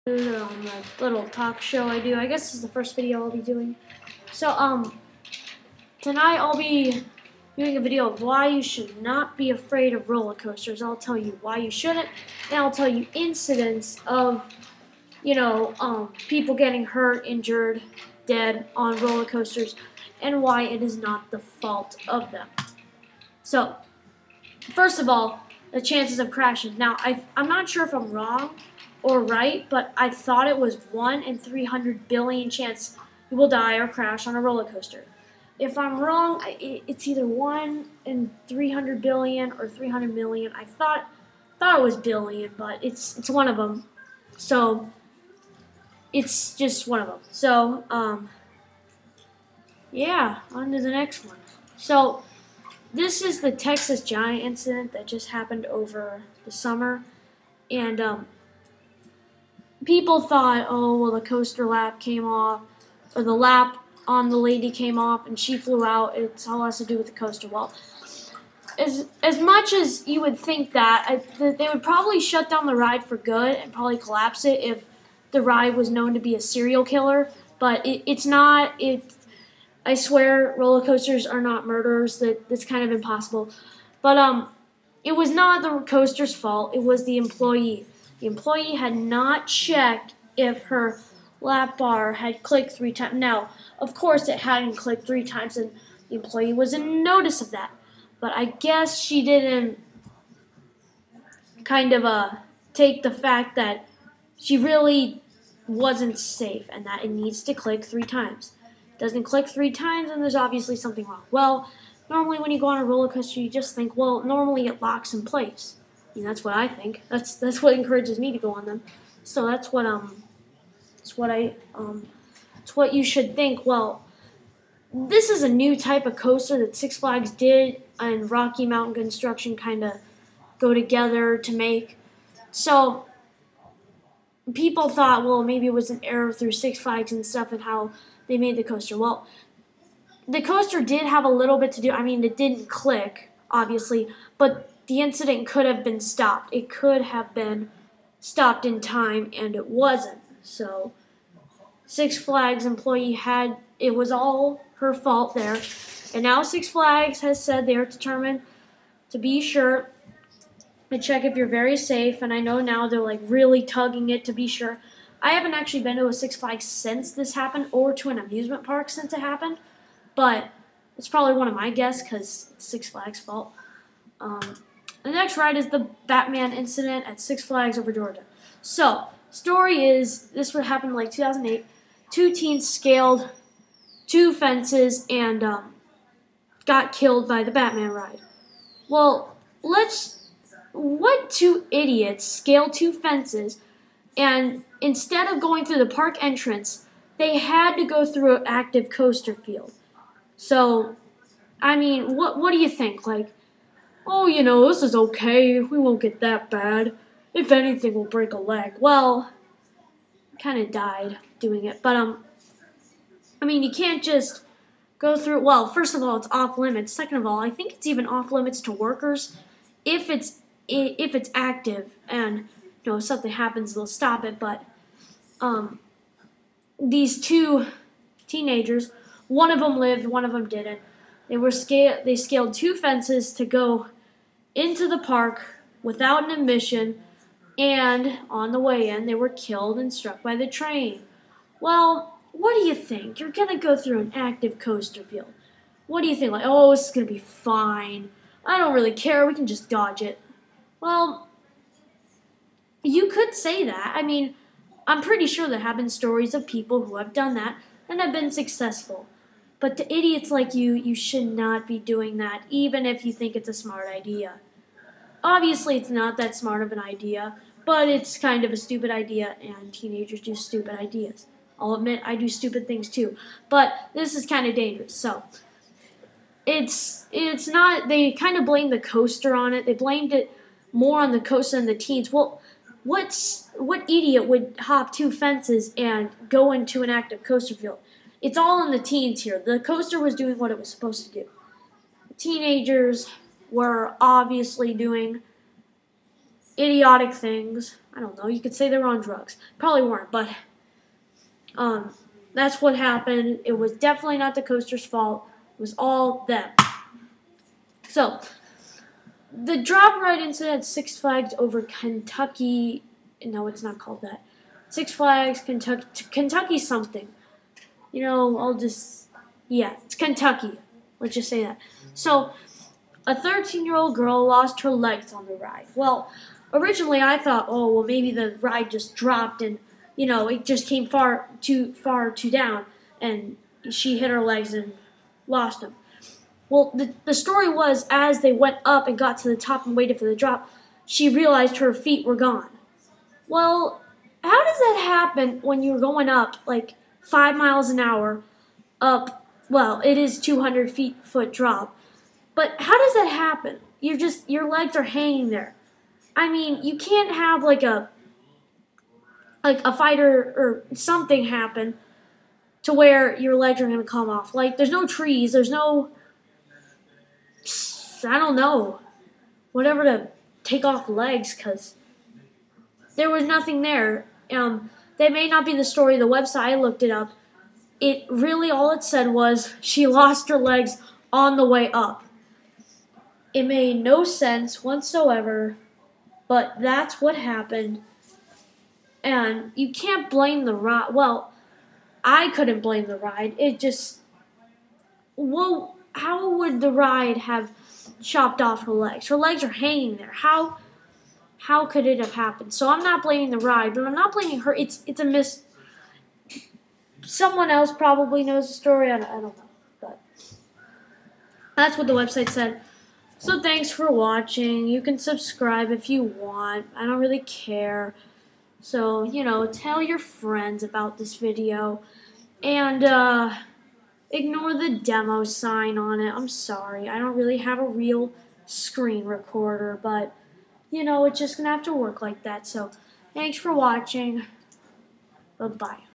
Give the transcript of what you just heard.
On the little talk show I do. I guess this is the first video I'll be doing. So, tonight I'll be doing a video of why you should not be afraid of roller coasters. I'll tell you why you shouldn't, and I'll tell you incidents of, people getting hurt, injured, dead on roller coasters, and why it is not the fault of them. So, first of all, the chances of crashes. Now, I'm not sure if I'm wrong or right, but I thought it was 1 in 300 billion chance you will die or crash on a roller coaster. If I'm wrong, it's either 1 in 300 billion or 300 million. I thought it was billion, but it's one of them. So it's just one of them. So yeah, on to the next one. So this is the Texas Giant incident that just happened over the summer, and people thought, oh, well, the coaster lap came off, or the lap on the lady came off, and she flew out. It all has to do with the coaster. Well, as much as you would think that, they would probably shut down the ride for good and probably collapse it if the ride was known to be a serial killer. But it's not. I swear, roller coasters are not murderers. That's kind of impossible. But it was not the coaster's fault. It was the employee. The employee had not checked if her lap bar had clicked 3 times. Now, of course, it hadn't clicked 3 times, and the employee was in notice of that. But I guess she didn't kind of take the fact that she really wasn't safe and that it needs to click 3 times. It doesn't click 3 times, and there's obviously something wrong. Well, normally when you go on a roller coaster, you just think, well, normally it locks in place. That's what I think. That's what encourages me to go on them. So that's what you should think. Well, this is a new type of coaster that Six Flags did and Rocky Mountain Construction kind of go together to make. So people thought, well, maybe it was an error through Six Flags and stuff and how they made the coaster. Well, the coaster did have a little bit to do. I mean, it didn't click, obviously, but the incident could have been stopped. It could have been stopped in time, and it wasn't. So Six Flags employee it was all her fault there. And now Six Flags has said they are determined to be sure to check if you're very safe. And I know now they're like really tugging it to be sure. I haven't actually been to a Six Flags since this happened, or to an amusement park since it happened. But it's probably one of my guess because it's Six Flags' fault. The next ride is the Batman incident at Six Flags over Georgia. So, story is, this would happen in like 2008. 2 teens scaled 2 fences and got killed by the Batman ride. Well, what 2 idiots scaled 2 fences, and instead of going through the park entrance, they had to go through an active coaster field. So, I mean, what do you think? Like, oh, this is okay. We won't get that bad. If anything, we'll break a leg. Well, kind of died doing it. But, I mean, you can't just go through. Well, first of all, it's off limits. Second of all, I think it's even off limits to workers. If it's active and, if something happens, they'll stop it. But, these 2 teenagers, one of them lived, one of them didn't. They scaled 2 fences to go into the park without an admission, and on the way in, they were killed and struck by the train. Well, what do you think? You're going to go through an active coaster field. What do you think? Like, oh, this is going to be fine. I don't really care. We can just dodge it. Well, you could say that. I mean, I'm pretty sure there have been stories of people who have done that and have been successful. But to idiots like you should not be doing that, even if you think it's a smart idea. Obviously, it's not that smart of an idea, but it's kind of a stupid idea, and teenagers do stupid ideas. I'll admit I do stupid things too, but this is kind of dangerous. So, it's not, they kind of blame the coaster on it. They blamed it more on the coaster than the teens. Well, what idiot would hop 2 fences and go into an active coaster field? It's all on the teens here. The coaster was doing what it was supposed to do. The teenagers were obviously doing idiotic things. I don't know. You could say they were on drugs. Probably weren't, but that's what happened. It was definitely not the coaster's fault. It was all them. So, the drop ride incident at Six Flags over Kentucky. No, it's not called that. Six Flags, Kentucky something. It's Kentucky. Let's just say that. So, a 13-year-old girl lost her legs on the ride. Well, originally I thought, maybe the ride just dropped and, it just came far too down, and she hit her legs and lost them. Well, the story was, as they went up and got to the top and waited for the drop, she realized her feet were gone. Well, how does that happen when you're going up like 5 miles an hour up? Well, it is 200 foot drop, but how does that happen? Your legs are hanging there. I mean, you can't have like a fighter or something happen to where your legs are going to come off. Like, there's no trees, there's no, I don't know, whatever to take off legs, because there was nothing there. That may not be the story of the website. I looked it up. It really, all it said was she lost her legs on the way up. It made no sense whatsoever, but that's what happened. And you can't blame the ride. Well, I couldn't blame the ride. How would the ride have chopped off her legs? Her legs are hanging there. How could it have happened? So I'm not blaming the ride, but I'm not blaming her. It's a miss. Someone else probably knows the story. I don't know. But that's what the website said. So thanks for watching. You can subscribe if you want. I don't really care. So, tell your friends about this video. And ignore the demo sign on it. I'm sorry. I don't really have a real screen recorder, but it's just going to have to work like that. So, thanks for watching. Bye-bye.